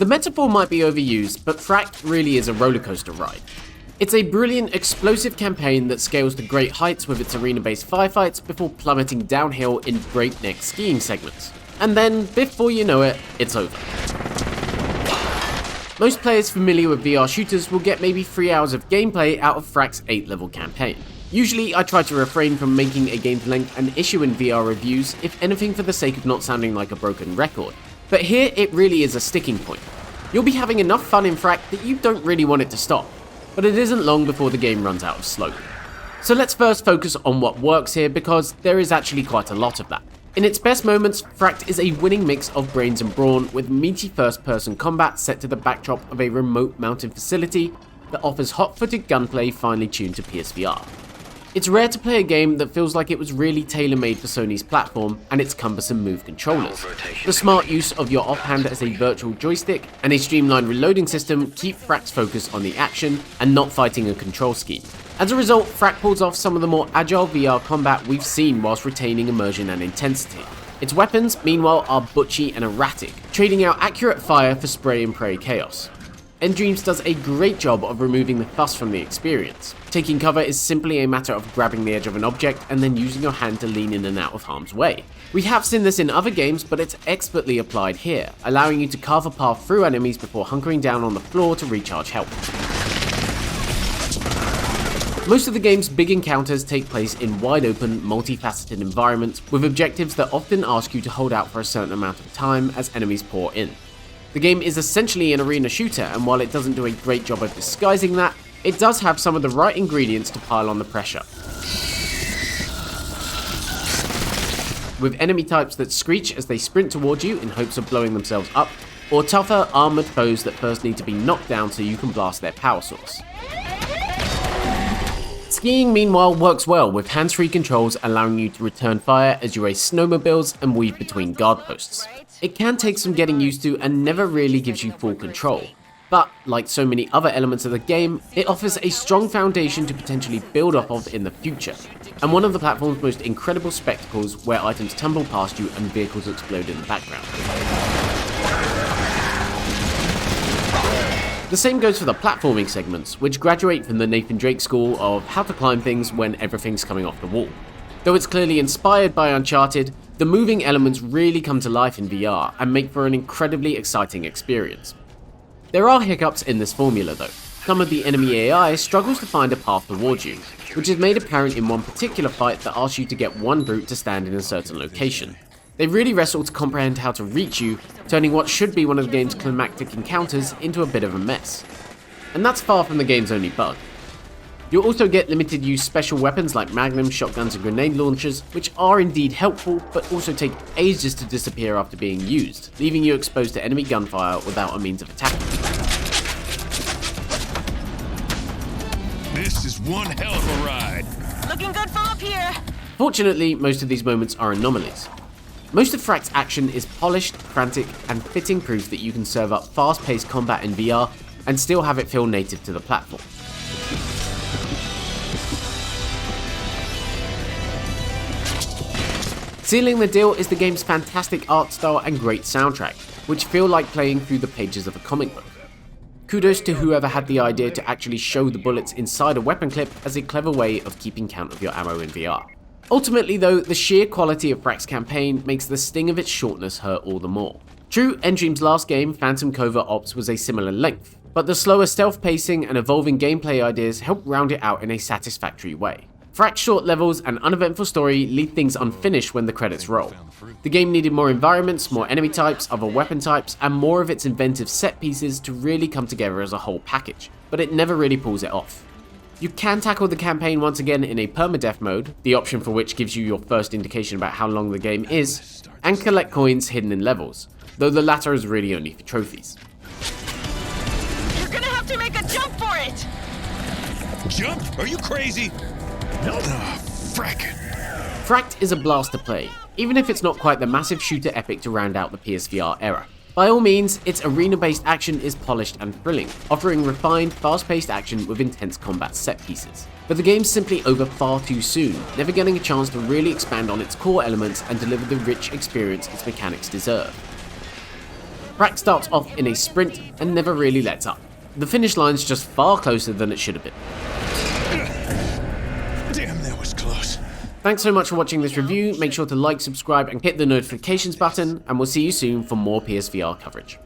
The metaphor might be overused, but Fract really is a rollercoaster ride. It's a brilliant, explosive campaign that scales to great heights with its arena-based firefights before plummeting downhill in breakneck skiing segments. And then, before you know it, it's over. Most players familiar with VR shooters will get maybe 3 hours of gameplay out of Fract's 8-level campaign. Usually, I try to refrain from making a game's length an issue in VR reviews, if anything for the sake of not sounding like a broken record. But here, it really is a sticking point. You'll be having enough fun in Fract that you don't really want it to stop, but it isn't long before the game runs out of slope. So let's first focus on what works here, because there is actually quite a lot of that. In its best moments, Fract is a winning mix of brains and brawn, with meaty first-person combat set to the backdrop of a remote mountain facility that offers hot-footed gunplay finely tuned to PSVR. It's rare to play a game that feels like it was really tailor-made for Sony's platform and its cumbersome move controllers. The smart use of your offhand as a virtual joystick and a streamlined reloading system keep Fract's focus on the action and not fighting a control scheme. As a result, Fract pulls off some of the more agile VR combat we've seen whilst retaining immersion and intensity. Its weapons, meanwhile, are butchy and erratic, trading out accurate fire for spray and pray chaos. Endreams does a great job of removing the fuss from the experience. Taking cover is simply a matter of grabbing the edge of an object and then using your hand to lean in and out of harm's way. We have seen this in other games, but it's expertly applied here, allowing you to carve a path through enemies before hunkering down on the floor to recharge health. Most of the game's big encounters take place in wide open, multifaceted environments with objectives that often ask you to hold out for a certain amount of time as enemies pour in. The game is essentially an arena shooter, and while it doesn't do a great job of disguising that, it does have some of the right ingredients to pile on the pressure. With enemy types that screech as they sprint towards you in hopes of blowing themselves up, or tougher, armoured foes that first need to be knocked down so you can blast their power source. Skiing, meanwhile, works well with hands-free controls allowing you to return fire as you race snowmobiles and weave between guard posts. It can take some getting used to and never really gives you full control, but like so many other elements of the game, it offers a strong foundation to potentially build off of in the future, and one of the platform's most incredible spectacles where items tumble past you and vehicles explode in the background. The same goes for the platforming segments, which graduate from the Nathan Drake school of how to climb things when everything's coming off the wall. Though it's clearly inspired by Uncharted, the moving elements really come to life in VR and make for an incredibly exciting experience. There are hiccups in this formula though. Some of the enemy AI struggles to find a path towards you, which is made apparent in one particular fight that asks you to get one brute to stand in a certain location. They really wrestle to comprehend how to reach you, turning what should be one of the game's climactic encounters into a bit of a mess. And that's far from the game's only bug. You'll also get limited use special weapons like magnums, shotguns and grenade launchers, which are indeed helpful, but also take ages to disappear after being used, leaving you exposed to enemy gunfire without a means of attacking. This is one hell of a ride. Looking good from up here. Fortunately, most of these moments are anomalies. Most of Fract's action is polished, frantic, and fitting proof that you can serve up fast-paced combat in VR and still have it feel native to the platform. Sealing the deal is the game's fantastic art style and great soundtrack, which feel like playing through the pages of a comic book. Kudos to whoever had the idea to actually show the bullets inside a weapon clip as a clever way of keeping count of your ammo in VR. Ultimately though, the sheer quality of Fract's campaign makes the sting of its shortness hurt all the more. True, Endream's last game, Phantom Covert Ops, was a similar length, but the slower stealth pacing and evolving gameplay ideas help round it out in a satisfactory way. Fract's short levels and uneventful story leave things unfinished when the credits roll. The game needed more environments, more enemy types, other weapon types, and more of its inventive set pieces to really come together as a whole package, but it never really pulls it off. You can tackle the campaign once again in a permadeath mode, the option for which gives you your first indication about how long the game is, and collect coins hidden in levels, though the latter is really only for trophies. You're gonna have to make a jump for it! Jump? Are you crazy? No. Frack. Fract is a blast to play, even if it's not quite the massive shooter epic to round out the PSVR era. By all means, its arena-based action is polished and thrilling, offering refined, fast-paced action with intense combat set pieces. But the game's simply over far too soon, never getting a chance to really expand on its core elements and deliver the rich experience its mechanics deserve. Fract starts off in a sprint and never really lets up. The finish line's just far closer than it should have been. Damn, that was close. Thanks so much for watching this review. Make sure to like, subscribe, and hit the notifications button, and we'll see you soon for more PSVR coverage.